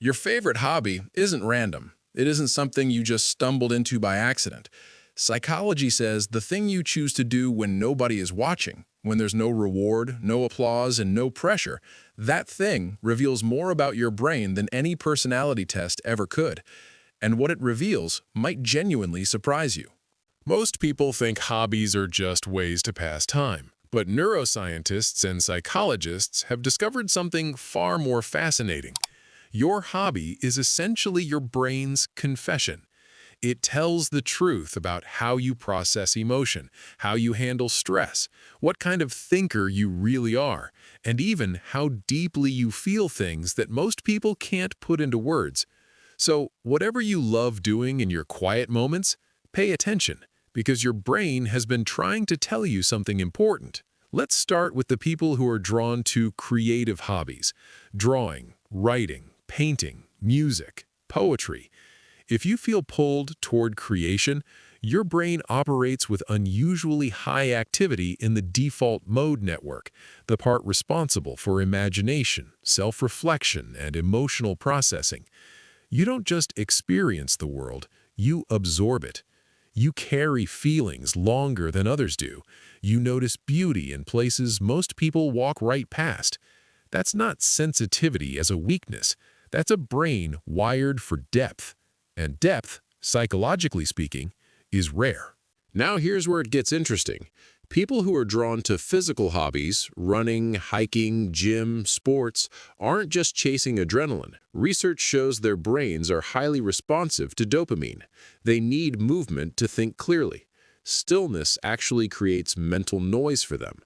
Your favorite hobby isn't random. It isn't something you just stumbled into by accident. Psychology says the thing you choose to do when nobody is watching, when there's no reward, no applause, and no pressure, that thing reveals more about your brain than any personality test ever could. And what it reveals might genuinely surprise you. Most people think hobbies are just ways to pass time, but neuroscientists and psychologists have discovered something far more fascinating. Your hobby is essentially your brain's confession. It tells the truth about how you process emotion, how you handle stress, what kind of thinker you really are, and even how deeply you feel things that most people can't put into words. So, whatever you love doing in your quiet moments, pay attention, because your brain has been trying to tell you something important. Let's start with the people who are drawn to creative hobbies: drawing, writing, painting, music, poetry. If you feel pulled toward creation, your brain operates with unusually high activity in the default mode network, the part responsible for imagination, self-reflection, and emotional processing. You don't just experience the world, you absorb it. You carry feelings longer than others do. You notice beauty in places most people walk right past. That's not sensitivity as a weakness. That's a brain wired for depth. And depth, psychologically speaking, is rare. Now here's where it gets interesting. People who are drawn to physical hobbies, running, hiking, gym, sports, aren't just chasing adrenaline. Research shows their brains are highly responsive to dopamine. They need movement to think clearly. Stillness actually creates mental noise for them.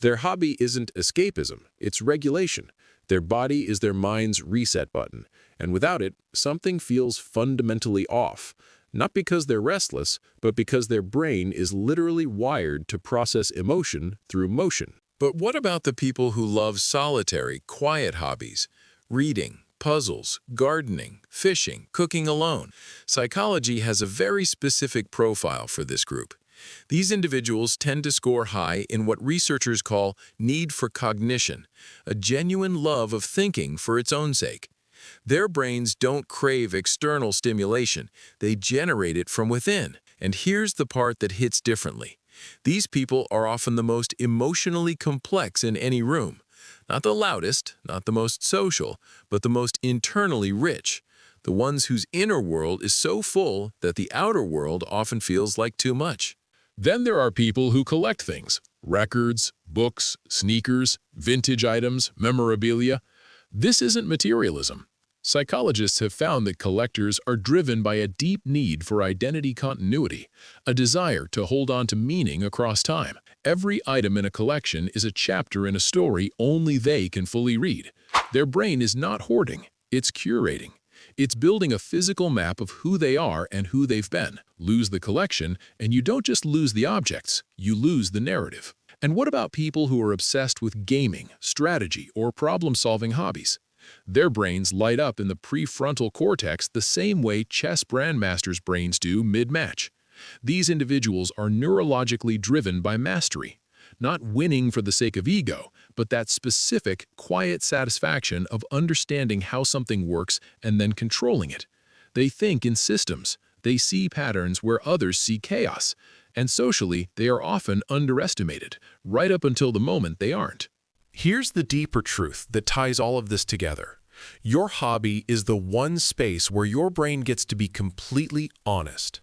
Their hobby isn't escapism, it's regulation. Their body is their mind's reset button, and without it, something feels fundamentally off. Not because they're restless, but because their brain is literally wired to process emotion through motion. But what about the people who love solitary, quiet hobbies? Reading, puzzles, gardening, fishing, cooking alone. Psychology has a very specific profile for this group. These individuals tend to score high in what researchers call need for cognition, a genuine love of thinking for its own sake. Their brains don't crave external stimulation, they generate it from within. And here's the part that hits differently. These people are often the most emotionally complex in any room. Not the loudest, not the most social, but the most internally rich. The ones whose inner world is so full that the outer world often feels like too much. Then there are people who collect things: records, books, sneakers, vintage items, memorabilia. This isn't materialism. Psychologists have found that collectors are driven by a deep need for identity continuity, a desire to hold on to meaning across time. Every item in a collection is a chapter in a story only they can fully read. Their brain is not hoarding, it's curating. It's building a physical map of who they are and who they've been. Lose the collection, and you don't just lose the objects, you lose the narrative. And what about people who are obsessed with gaming, strategy, or problem-solving hobbies? Their brains light up in the prefrontal cortex the same way chess grandmasters' brains do mid-match. These individuals are neurologically driven by mastery, not winning for the sake of ego, but that specific, quiet satisfaction of understanding how something works and then controlling it. They think in systems. They see patterns where others see chaos. And socially, they are often underestimated, right up until the moment they aren't. Here's the deeper truth that ties all of this together. Your hobby is the one space where your brain gets to be completely honest.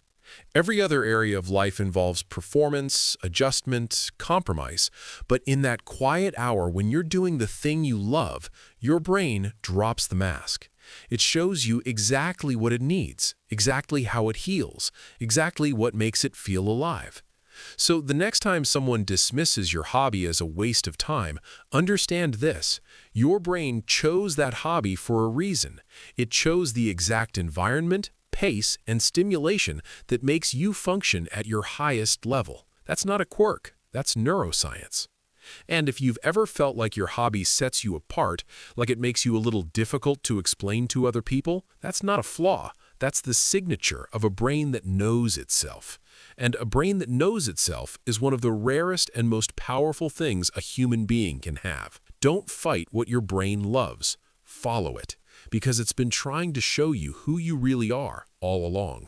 Every other area of life involves performance, adjustment, compromise, but in that quiet hour when you're doing the thing you love, your brain drops the mask. It shows you exactly what it needs, exactly how it heals, exactly what makes it feel alive. So the next time someone dismisses your hobby as a waste of time, understand this: your brain chose that hobby for a reason. It chose the exact environment, pace, and stimulation that makes you function at your highest level. That's not a quirk, that's neuroscience. And if you've ever felt like your hobby sets you apart, like it makes you a little difficult to explain to other people, that's not a flaw. That's the signature of a brain that knows itself. And a brain that knows itself is one of the rarest and most powerful things a human being can have. Don't fight what your brain loves. Follow it. because it's been trying to show you who you really are all along.